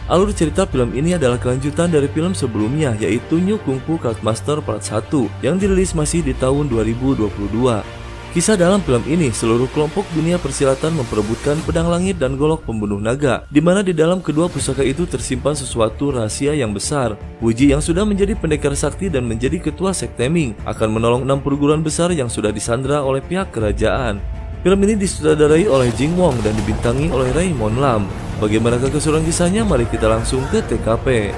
Alur cerita film ini adalah kelanjutan dari film sebelumnya, yaitu New Kung Fu Cardmaster Part 1 yang dirilis masih di tahun 2022. Kisah dalam film ini, seluruh kelompok dunia persilatan memperebutkan pedang langit dan golok pembunuh naga, di mana di dalam kedua pusaka itu tersimpan sesuatu rahasia yang besar. Wuji yang sudah menjadi pendekar sakti dan menjadi ketua sekte Ming akan menolong 6 perguruan besar yang sudah disandra oleh pihak kerajaan. Film ini disutradarai oleh Jing Wong dan dibintangi oleh Raymond Lam. Bagaimana keseluruhan kisahnya? Mari kita langsung ke TKP.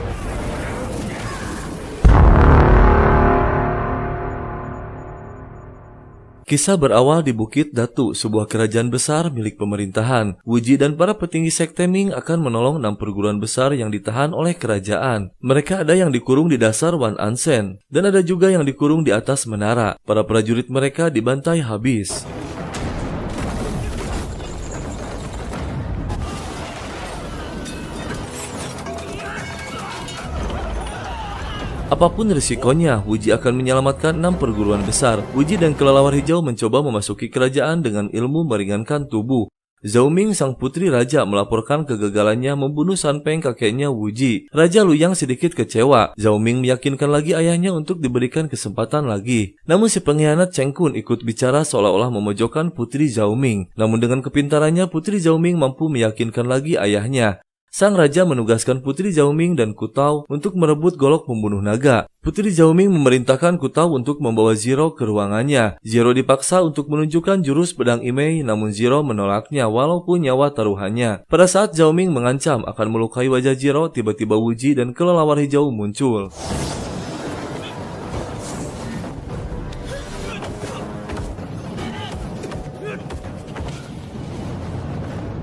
Kisah berawal di Bukit Datu, sebuah kerajaan besar milik pemerintahan. Wuji dan para petinggi sekte Ming akan menolong 6 perguruan besar yang ditahan oleh kerajaan. Mereka ada yang dikurung di dasar Wan Ansen, dan ada juga yang dikurung di atas menara. Para prajurit mereka dibantai habis. Apapun risikonya, Wuji akan menyelamatkan 6 perguruan besar. Wuji dan kelelawar hijau mencoba memasuki kerajaan dengan ilmu meringankan tubuh. Zhao Ming, sang putri raja, melaporkan kegagalannya membunuh Sanpeng, kakeknya Wuji. Raja Luyang sedikit kecewa. Zhao Ming meyakinkan lagi ayahnya untuk diberikan kesempatan lagi. Namun si pengkhianat Cheng Kun ikut bicara seolah-olah memojokkan putri Zhao Ming. Namun dengan kepintarannya, putri Zhao Ming mampu meyakinkan lagi ayahnya. Sang raja menugaskan Putri Zhao Ming dan Ku Tao untuk merebut golok pembunuh naga. Putri Zhao Ming memerintahkan Ku Tao untuk membawa Zero ke ruangannya. Zero dipaksa untuk menunjukkan jurus pedang Imei, namun Zero menolaknya walaupun nyawa taruhannya. Pada saat Zhao Ming mengancam akan melukai wajah Zero, tiba-tiba Wuji dan kelelawar hijau muncul.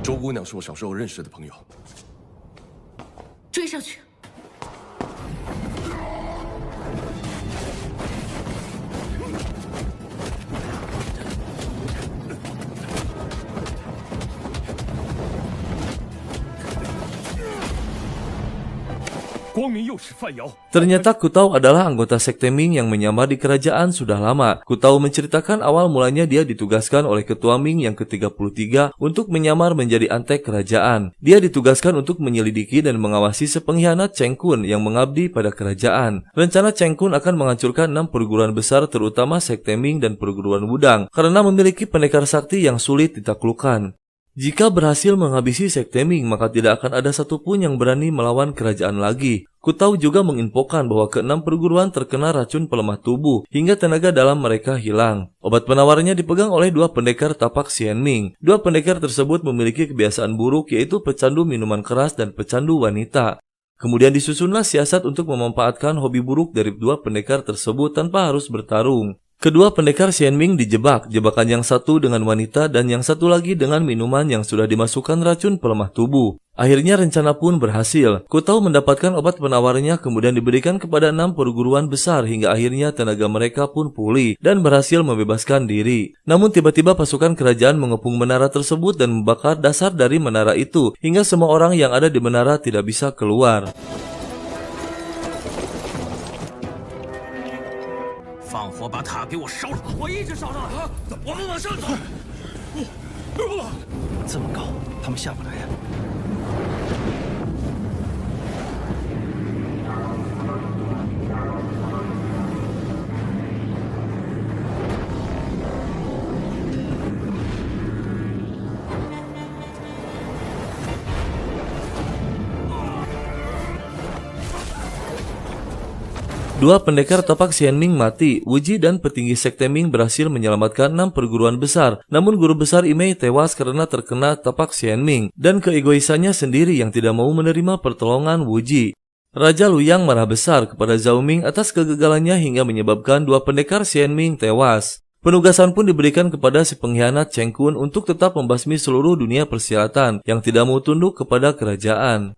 周姑娘是我小时候认识的朋友。追上去！ Ternyata Ku Tao adalah anggota sekte Ming yang menyamar di kerajaan sudah lama. Ku Tao menceritakan awal mulanya dia ditugaskan oleh ketua Ming yang ke-33 untuk menyamar menjadi antek kerajaan. Dia ditugaskan untuk menyelidiki dan mengawasi sepengkhianat Cheng Kun yang mengabdi pada kerajaan. Rencana Cheng Kun akan menghancurkan 6 perguruan besar terutama sekte Ming dan perguruan Wudang karena memiliki pendekar sakti yang sulit ditaklukkan. Jika berhasil menghabisi sekte Ming, maka tidak akan ada satupun yang berani melawan kerajaan lagi. Ku Tao juga menginfokan bahwa ke-6 perguruan terkena racun pelemah tubuh, hingga tenaga dalam mereka hilang. Obat penawarnya dipegang oleh 2 pendekar tapak Xian Ming. 2 pendekar tersebut memiliki kebiasaan buruk, yaitu pecandu minuman keras dan pecandu wanita. Kemudian disusunlah siasat untuk memanfaatkan hobi buruk dari 2 pendekar tersebut tanpa harus bertarung. Kedua pendekar Xian Ming dijebak, jebakan yang satu dengan wanita dan yang satu lagi dengan minuman yang sudah dimasukkan racun pelemah tubuh. Akhirnya rencana pun berhasil. Ku Tao mendapatkan obat penawarnya kemudian diberikan kepada 6 perguruan besar hingga akhirnya tenaga mereka pun pulih dan berhasil membebaskan diri. Namun tiba-tiba pasukan kerajaan mengepung menara tersebut dan membakar dasar dari menara itu hingga semua orang yang ada di menara tidak bisa keluar. 放火把塔给我烧了！我一直烧着了，我们往上走。这么高，他们下不来呀。 2 pendekar tapak Xian Ming mati. Wuji dan petinggi sekte Ming berhasil menyelamatkan 6 perguruan besar. Namun guru besar Imei tewas karena terkena tapak Xian Ming dan keegoisannya sendiri yang tidak mau menerima pertolongan Wuji. Raja Luyang marah besar kepada Zhao Ming atas kegagalannya hingga menyebabkan 2 pendekar Xian Ming tewas. Penugasan pun diberikan kepada si pengkhianat Cheng Kun untuk tetap membasmi seluruh dunia persilatan yang tidak mau tunduk kepada kerajaan.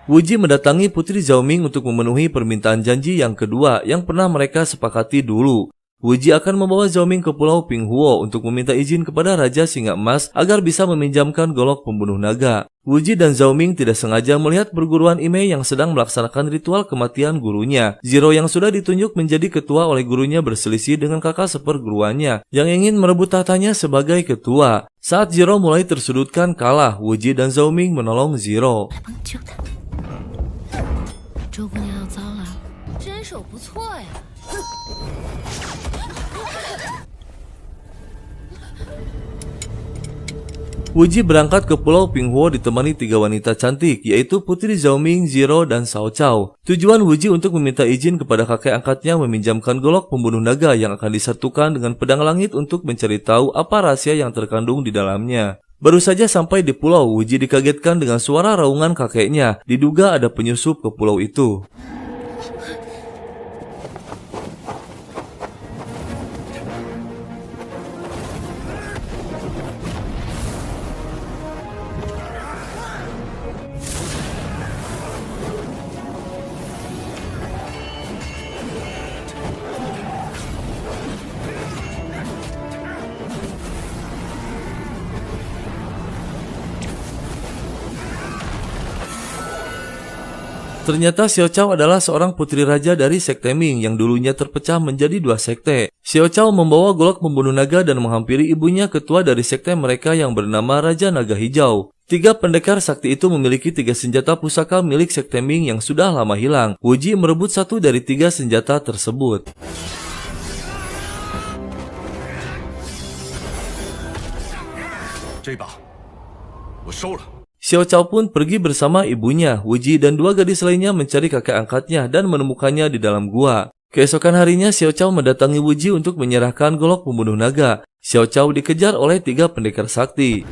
Wuji mendatangi Putri Zhao Ming untuk memenuhi permintaan janji yang kedua yang pernah mereka sepakati dulu. Wuji akan membawa Zhao Ming ke Pulau Pinghuo untuk meminta izin kepada Raja Singa Emas agar bisa meminjamkan golok pembunuh naga. Wuji dan Zhao Ming tidak sengaja melihat perguruan Imei yang sedang melaksanakan ritual kematian gurunya. Zero yang sudah ditunjuk menjadi ketua oleh gurunya berselisih dengan kakak seperguruannya yang ingin merebut tahtanya sebagai ketua. Saat Zero mulai tersudutkan kalah, Wuji dan Zhao Ming menolong Zero. 周姑娘要糟了，身手不错呀。 Wuji berangkat ke Pulau Pinghuo ditemani 3 wanita cantik, yaitu Putri Zhao Ming, Zero, dan Cao Cao. Tujuan Wuji untuk meminta izin kepada kakek angkatnya meminjamkan golok pembunuh naga yang akan disatukan dengan pedang langit untuk mencari tahu apa rahasia yang terkandung di dalamnya. Baru saja sampai di pulau, Wuji dikagetkan dengan suara raungan kakeknya. Diduga ada penyusup ke pulau itu. Ternyata Xiao Cao adalah seorang putri raja dari sekte Ming yang dulunya terpecah menjadi 2 sekte. Xiao Cao membawa golok pembunuh naga dan menghampiri ibunya ketua dari sekte mereka yang bernama Raja Naga Hijau. 3 pendekar sakti itu memiliki 3 senjata pusaka milik sekte Ming yang sudah lama hilang. Wuji merebut 1 dari 3 senjata tersebut. Xiao Cao pun pergi bersama ibunya. Wuji dan 2 gadis lainnya mencari kakek angkatnya dan menemukannya di dalam gua. Keesokan harinya Xiao Cao mendatangi Wuji untuk menyerahkan golok pembunuh naga. Xiao Cao dikejar oleh 3 pendekar sakti.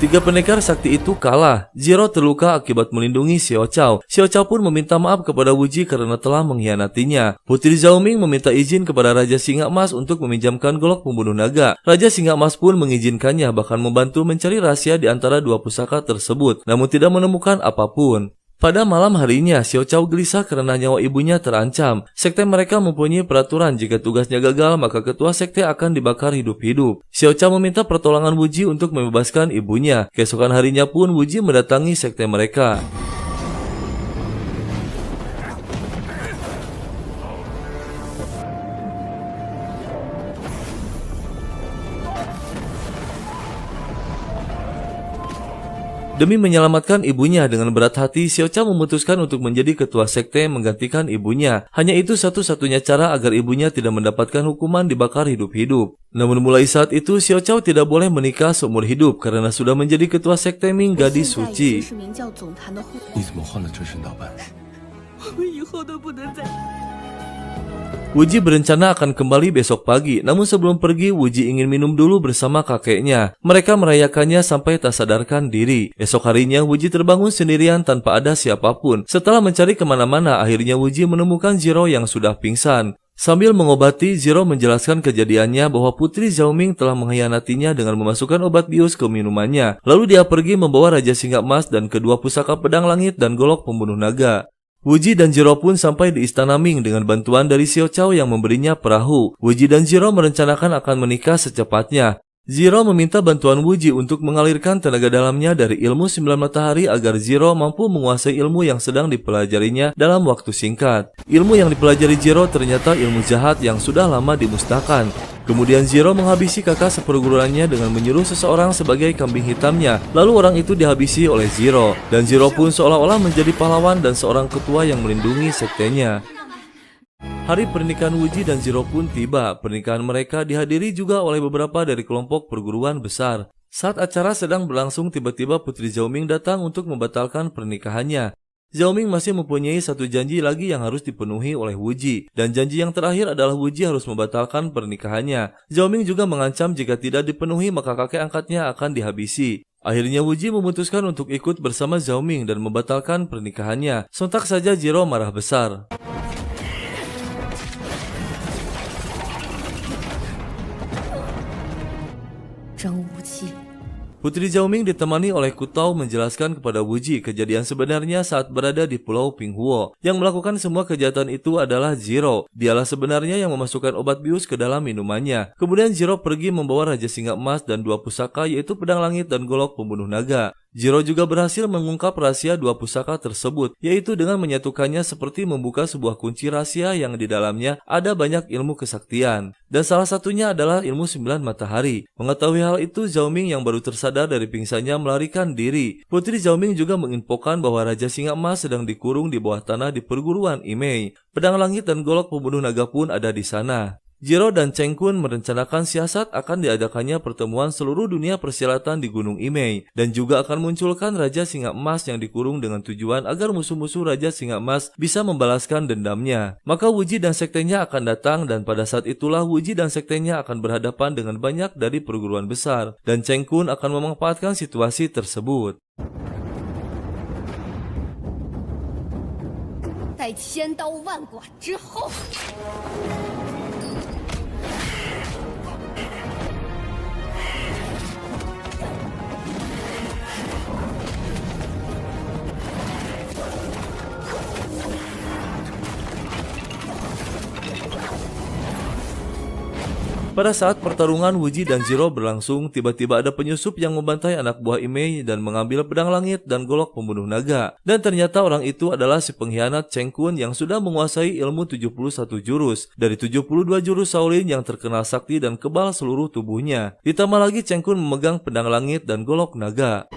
Tiga pendekar sakti itu kalah. Zero terluka akibat melindungi Xiao Cao. Xiao Cao pun meminta maaf kepada Wuji karena telah mengkhianatinya. Putri Zhao Ming meminta izin kepada Raja Singa Emas untuk meminjamkan golok pembunuh naga. Raja Singa Emas pun mengizinkannya, bahkan membantu mencari rahasia di antara 2 pusaka tersebut, namun tidak menemukan apapun. Pada malam harinya, Xiao Cao gelisah karena nyawa ibunya terancam. Sekte mereka mempunyai peraturan jika tugasnya gagal, maka ketua sekte akan dibakar hidup-hidup. Xiao Cao meminta pertolongan Wuji untuk membebaskan ibunya. Keesokan harinya pun Wuji mendatangi sekte mereka. Demi menyelamatkan ibunya, dengan berat hati Xiao Cao memutuskan untuk menjadi ketua sekte menggantikan ibunya. Hanya itu satu-satunya cara agar ibunya tidak mendapatkan hukuman dibakar hidup-hidup. Namun mulai saat itu Xiao Cao tidak boleh menikah seumur hidup karena sudah menjadi ketua sekte Ming gadis suci. Wuji berencana akan kembali besok pagi, namun sebelum pergi Wuji ingin minum dulu bersama kakeknya. Mereka merayakannya sampai tak sadarkan diri. Esok harinya Wuji terbangun sendirian tanpa ada siapapun. Setelah mencari kemana-mana, akhirnya Wuji menemukan Zero yang sudah pingsan. Sambil mengobati, Zero menjelaskan kejadiannya bahwa Putri Zhao Ming telah mengkhianatinya dengan memasukkan obat bius ke minumannya. Lalu dia pergi membawa Raja Singa Emas dan kedua pusaka pedang langit dan golok pembunuh naga. Wuji dan Zero pun sampai di istana Ming dengan bantuan dari Xiao Cao yang memberinya perahu. Wuji dan Zero merencanakan akan menikah secepatnya. Zero meminta bantuan Wuji untuk mengalirkan tenaga dalamnya dari ilmu 9 matahari agar Zero mampu menguasai ilmu yang sedang dipelajarinya dalam waktu singkat. Ilmu yang dipelajari Zero ternyata ilmu jahat yang sudah lama dimusnahkan. Kemudian Zero menghabisi kakak seperguruannya dengan menyuruh seseorang sebagai kambing hitamnya. Lalu orang itu dihabisi oleh Zero. Dan Zero pun seolah-olah menjadi pahlawan dan seorang ketua yang melindungi sektenya. Hari pernikahan Wuji dan Zero pun tiba. Pernikahan mereka dihadiri juga oleh beberapa dari kelompok perguruan besar. Saat acara sedang berlangsung, tiba-tiba Putri Zhao Ming datang untuk membatalkan pernikahannya. Zhao Ming masih mempunyai satu janji lagi yang harus dipenuhi oleh Wu Ji, dan janji yang terakhir adalah Wu Ji harus membatalkan pernikahannya. Zhao Ming juga mengancam jika tidak dipenuhi maka kakek angkatnya akan dihabisi. Akhirnya Wu Ji memutuskan untuk ikut bersama Zhao Ming dan membatalkan pernikahannya. Sontak saja Jiro marah besar.张无忌。 Putri Zhao Ming ditemani oleh Ku Tao menjelaskan kepada Wu Ji kejadian sebenarnya saat berada di Pulau Pinghuo. Yang melakukan semua kejahatan itu adalah Jiro. Dialah sebenarnya yang memasukkan obat bius ke dalam minumannya. Kemudian Jiro pergi membawa Raja Singa Emas dan 2 pusaka yaitu Pedang Langit dan Golok Pembunuh Naga. Jiro juga berhasil mengungkap rahasia 2 pusaka tersebut, yaitu dengan menyatukannya seperti membuka sebuah kunci rahasia yang di dalamnya ada banyak ilmu kesaktian. Dan salah satunya adalah ilmu 9 matahari. Mengetahui hal itu, Zhao Ming yang baru tersadar dari pingsannya melarikan diri. Putri Zhao Ming juga menginfokan bahwa Raja Singa Emas sedang dikurung di bawah tanah di perguruan Imei. Pedang Langit dan Golok Pembunuh Naga pun ada di sana. Jiro dan Cheng Kun merencanakan siasat akan diadakannya pertemuan seluruh dunia persilatan di Gunung Imei dan juga akan munculkan Raja Singa Emas yang dikurung dengan tujuan agar musuh-musuh Raja Singa Emas bisa membalaskan dendamnya. Maka Wu Ji dan sektenya akan datang dan pada saat itulah Wu Ji dan sektenya akan berhadapan dengan banyak dari perguruan besar dan Cheng Kun akan memanfaatkan situasi tersebut. 在千刀万剐之后。 Pada saat pertarungan Wu Ji dan Jiro berlangsung, tiba-tiba ada penyusup yang membantai anak buah Imei dan mengambil pedang langit dan golok pembunuh naga. Dan ternyata orang itu adalah si pengkhianat Cheng Kun yang sudah menguasai ilmu 71 jurus dari 72 jurus Shaolin yang terkenal sakti dan kebal seluruh tubuhnya. Ditambah lagi Cheng Kun memegang pedang langit dan golok naga.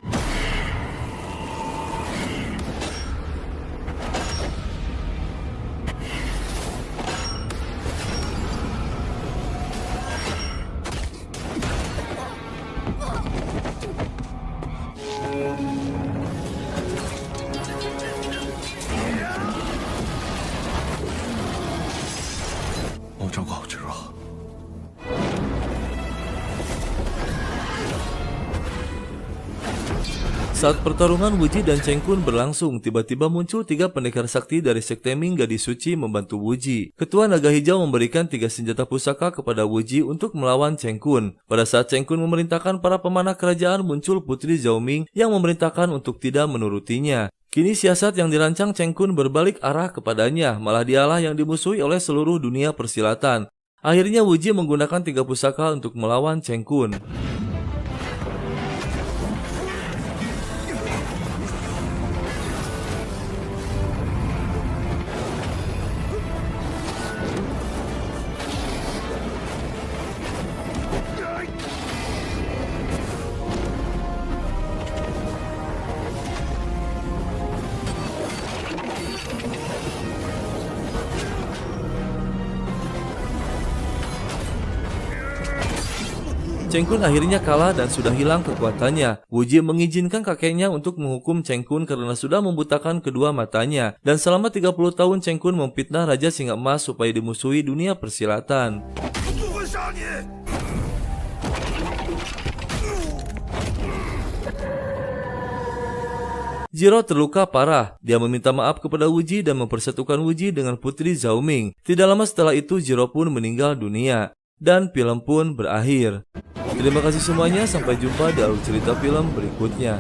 Saat pertarungan Wu Ji dan Cheng Kun berlangsung, tiba-tiba muncul 3 pendekar sakti dari Sekte Ming Gadis Suci membantu Wu Ji. Ketua Naga Hijau memberikan 3 senjata pusaka kepada Wu Ji untuk melawan Cheng Kun. Pada saat Cheng Kun memerintahkan para pemanah kerajaan, muncul Putri Zhao Ming yang memerintahkan untuk tidak menurutinya. Kini siasat yang dirancang Cheng Kun berbalik arah kepadanya, malah dialah yang dimusuhi oleh seluruh dunia persilatan. Akhirnya Wu Ji menggunakan 3 pusaka untuk melawan Cheng Kun. Cheng Kun akhirnya kalah dan sudah hilang kekuatannya. Wu Ji mengizinkan kakeknya untuk menghukum Cheng Kun karena sudah membutakan kedua matanya. Dan selama 30 tahun Cheng Kun memfitnah Raja Singa Emas supaya dimusuhi dunia persilatan. Jiro terluka parah. Dia meminta maaf kepada Wu Ji dan mempersatukan Wu Ji dengan Putri Zhao Ming. Tidak lama setelah itu Jiro pun meninggal dunia. Dan film pun berakhir. Terima kasih semuanya, sampai jumpa di alur cerita film berikutnya.